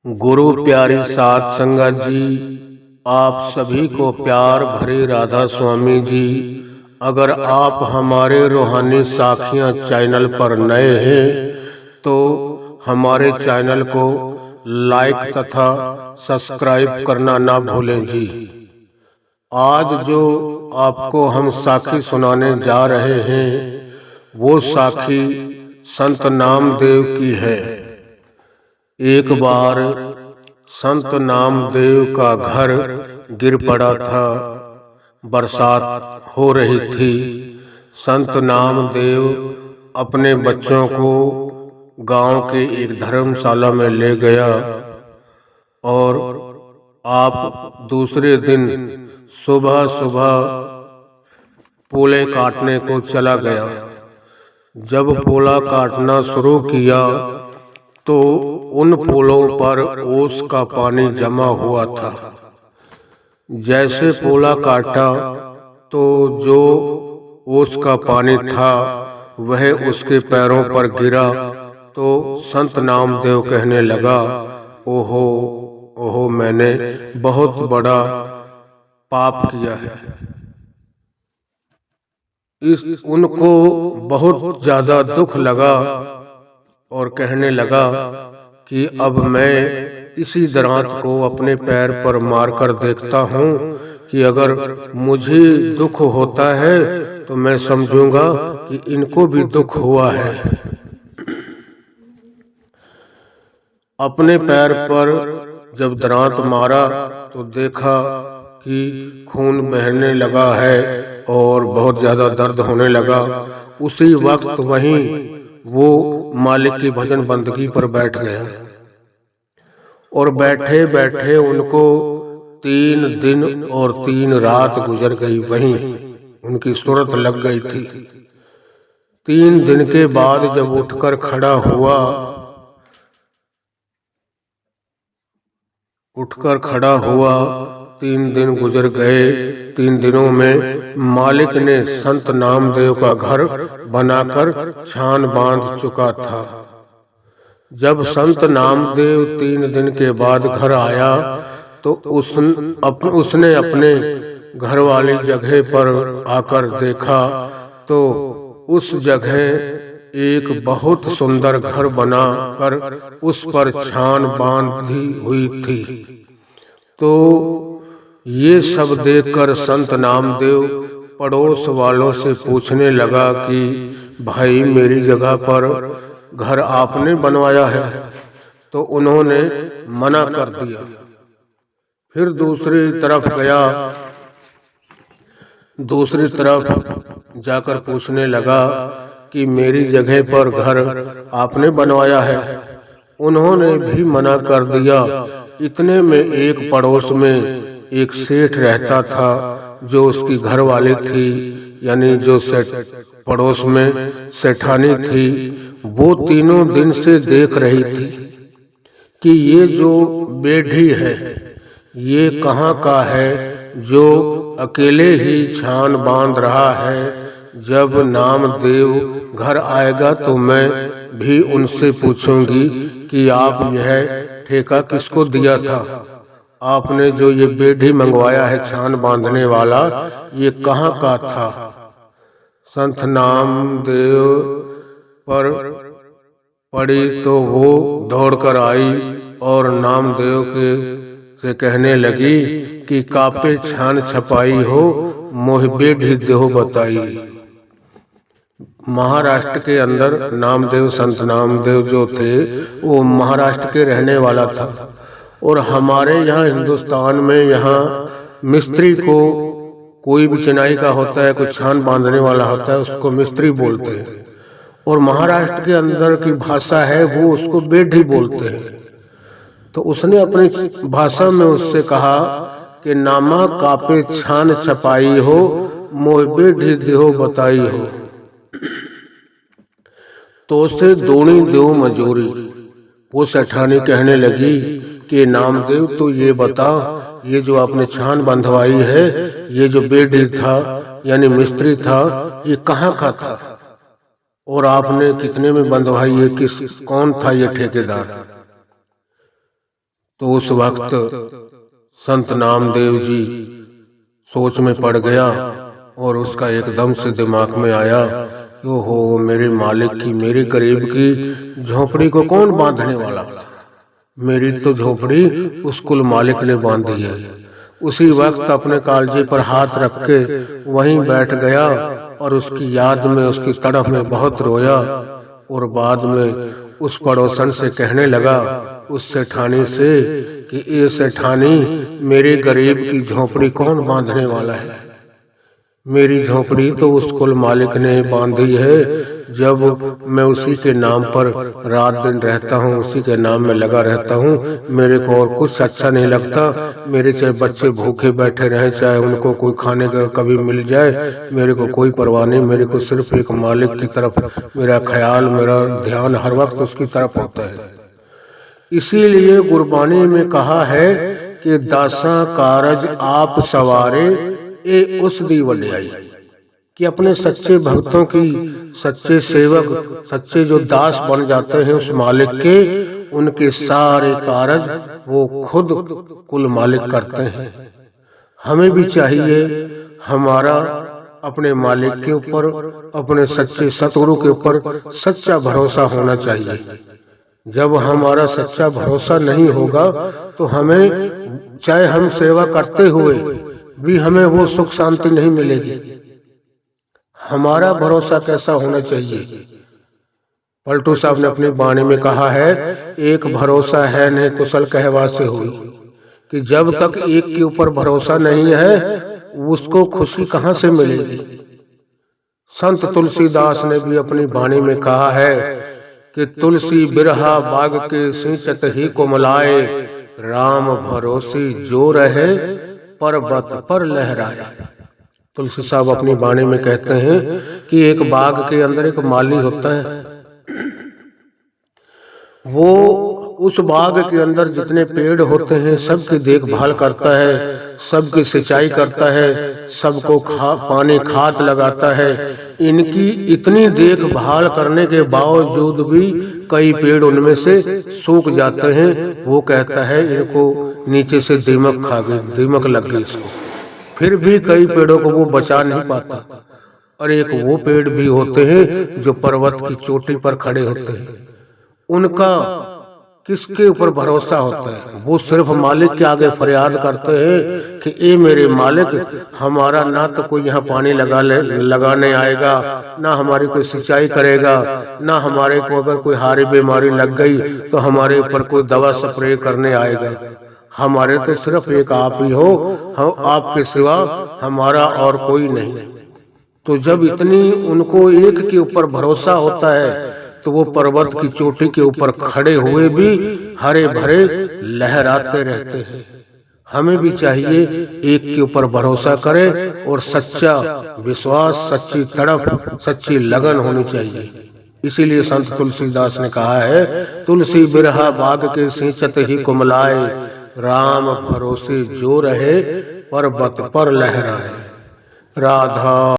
गुरु प्यारी साध संगत जी, आप सभी को प्यार भरे राधा स्वामी जी। अगर आप हमारे रूहानी साखियां चैनल पर नए हैं तो हमारे चैनल को लाइक तथा सब्सक्राइब करना ना भूलें जी। आज जो आपको हम साखी सुनाने जा रहे हैं वो साखी संत नामदेव की है। एक बार संत नामदेव का घर गिर पड़ा था। बरसात हो रही थी। संत नामदेव अपने बच्चों को गांव के एक धर्मशाला में ले गया और आप दूसरे दिन सुबह सुबह पोले काटने को चला गया। जब पोला काटना शुरू किया तो उन पुलों पर ओस का पानी जमा हुआ था। जैसे पोला काटा तो जो ओस का पानी था वह उसके पैरों पर गिरा तो संत नामदेव कहने लगा, ओहो ओहो, मैंने बहुत बड़ा पाप किया है। उनको बहुत ज्यादा दुख लगा और कहने लगा कि अब मैं इसी दरांत को अपने पैर पर मारकर देखता हूँ कि अगर मुझे दुख होता है तो मैं समझूंगा कि इनको भी दुख हुआ है। अपने पैर पर जब दरांत मारा तो देखा कि खून बहने लगा है और बहुत ज्यादा दर्द होने लगा। उसी वक्त वहीं वो मालिक की भजन बंदगी पर बैठ गया और बैठे बैठे उनको 3 दिन और 3 रात गुजर गई। वहीं उनकी सूरत लग गई थी। 3 दिन के बाद जब उठकर खड़ा हुआ 3 दिन गुजर गए। 3 दिनों में मालिक ने संत नामदेव का घर बनाकर छान बांध चुका था। जब संत नामदेव 3 दिन के बाद घर आया तो उसने अपने घर वाली जगह पर आकर देखा तो उस जगह एक बहुत सुंदर घर बनाकर उस पर छान बांधी हुई थी। तो ये सब देखकर संत नामदेव पड़ोस वालों से पूछने लगा कि भाई, मेरी जगह पर घर आपने बनवाया है? तो उन्होंने मना कर दिया। फिर दूसरी तरफ जाकर पूछने लगा कि मेरी जगह पर घर आपने बनवाया है? उन्होंने भी मना कर दिया। इतने में एक पड़ोस में एक सेठ रहता था जो उसकी घरवाली थी, यानी जो पड़ोस में सेठानी थी, वो तीनों दिन से देख रही थी कि ये जो बेढ़ी है ये कहाँ का है जो अकेले ही छान बांध रहा है। जब नामदेव घर आएगा तो मैं भी उनसे पूछूंगी कि आप यह ठेका किसको दिया था? आपने जो ये बेढ़ी मंगवाया है छान बांधने वाला, ये कहाँ का था? संत नामदेव पर पड़ी तो वो दौड़कर आई और नामदेव से कहने लगी कि कापे छान छपाई हो, मोह बेढ़ी देहो बताई। महाराष्ट्र के अंदर नामदेव, संत नामदेव जो थे वो महाराष्ट्र के रहने वाला था। और हमारे यहाँ हिंदुस्तान में यहाँ मिस्त्री को कोई भी चिनाई का होता है, कोई छान बांधने वाला होता है, उसको मिस्त्री बोलते हैं। और महाराष्ट्र के अंदर की भाषा है वो उसको बेढ़ी बोलते हैं। तो उसने अपनी भाषा में उससे कहा कि नामा कापे छान छपाई हो, मोह बेढ़ी देहो बताई हो। तो उसे दोनी देव मजूरी। वो सेठानी कहने लगी कि नामदेव, तो ये बता, ये जो आपने छान बंधवाई है, ये जो बेढ़ी था यानी मिस्त्री था, ये कहाँ का था और आपने कितने में बंधवाई है? कौन था ये ठेकेदार? तो उस वक्त संत नामदेव जी सोच में पड़ गया और उसका एकदम से दिमाग में आया, ओहो मेरे मालिक की, मेरे गरीब की झोपड़ी को कौन बांधने वाला? मेरी तो झोपड़ी उस कुल मालिक ने बांधी है। उसी वक्त अपने कालजे पर हाथ रख के वहीं बैठ गया और उसकी याद में, उसकी तड़फ में बहुत रोया। और बाद में उस पड़ोसन से कहने लगा, उस सेठानी से, कि ये सेठानी, मेरे गरीब की झोपड़ी कौन बांधने वाला है? मेरी झोपड़ी तो उस कुल मालिक ने बांधी है। जब मैं उसी के नाम पर रात दिन रहता हूँ, उसी के नाम में लगा रहता हूँ, मेरे को और कुछ अच्छा नहीं लगता। मेरे चाहे बच्चे भूखे बैठे रहें, चाहे उनको कोई खाने का कभी मिल जाए, मेरे को कोई परवाह नहीं। मेरे को सिर्फ एक मालिक की तरफ मेरा ख्याल, मेरा ध्यान हर वक्त उसकी तरफ होता है। इसीलिए गुरबानी में कहा है कि दासा कारज आप सवारे ए उस दी वड्याई, कि अपने सच्चे भक्तों की, सच्चे सेवक, सच्चे जो दास बन जाते हैं उस मालिक के, उनके सारे कारज वो खुद कुल मालिक करते हैं। हमें भी चाहिए हमारा अपने मालिक के ऊपर, अपने सच्चे सतगुरु के ऊपर सच्चा भरोसा होना चाहिए। जब हमारा सच्चा भरोसा नहीं होगा तो हमें, चाहे हम सेवा करते हुए भी हमें वो सुख शांति नहीं मिलेगी। हमारा भरोसा कैसा होना चाहिए? पलटू साहब ने अपनी वाणी में कहा है, एक भरोसा है नहीं कुशल कहवा से हुई, कि जब तक एक के ऊपर भरोसा नहीं है उसको खुशी कहाँ से मिलेगी। संत तुलसीदास ने भी अपनी वाणी में कहा है कि तुलसी बिरहा बाग के सिंचत ही कोमलाए, राम भरोसी जो रहे पर्वत पर लहराए। तुलसी साहब अपनी वाणी में कहते हैं कि एक बाग के अंदर एक माली होता है, वो उस बाग के अंदर जितने पेड़ होते हैं सबकी देखभाल करता है, सबकी सिंचाई करता है, सबको पानी खाद लगाता है। इनकी इतनी देखभाल करने के बावजूद भी कई पेड़ उनमें से सूख जाते हैं। वो कहता है इनको नीचे से दीमक खा गई, दीमक लग गई इसको, फिर भी कई पेड़ों को वो बचा नहीं पाता। और एक वो पेड़ भी होते हैं जो पर्वत की चोटी पर खड़े होते हैं, उनका किसके ऊपर भरोसा होता है? वो सिर्फ मालिक के आगे फरियाद करते हैं कि ए मेरे मालिक, हमारा ना तो कोई यहाँ पानी लगाने आएगा, ना हमारी कोई सिंचाई करेगा, ना हमारे को अगर कोई हारी बीमारी लग गई तो हमारे ऊपर कोई दवा स्प्रे करने आएगा। हमारे तो सिर्फ एक आप ही हो, हम आपके सिवा हमारा और कोई नहीं। तो जब इतनी उनको एक के ऊपर भरोसा होता है तो वो पर्वत की चोटी के ऊपर खड़े हुए भी हरे भरे लहराते रहते हैं। हमें भी चाहिए एक के ऊपर भरोसा करें और सच्चा विश्वास, सच्ची तड़प, सच्ची लगन होनी चाहिए। इसीलिए संत तुलसीदास ने कहा है, तुलसी बिरहा बाग के सिंचत ही कुमलाए, राम भरोसे जो रहे पर्वत पर लहराए। राधा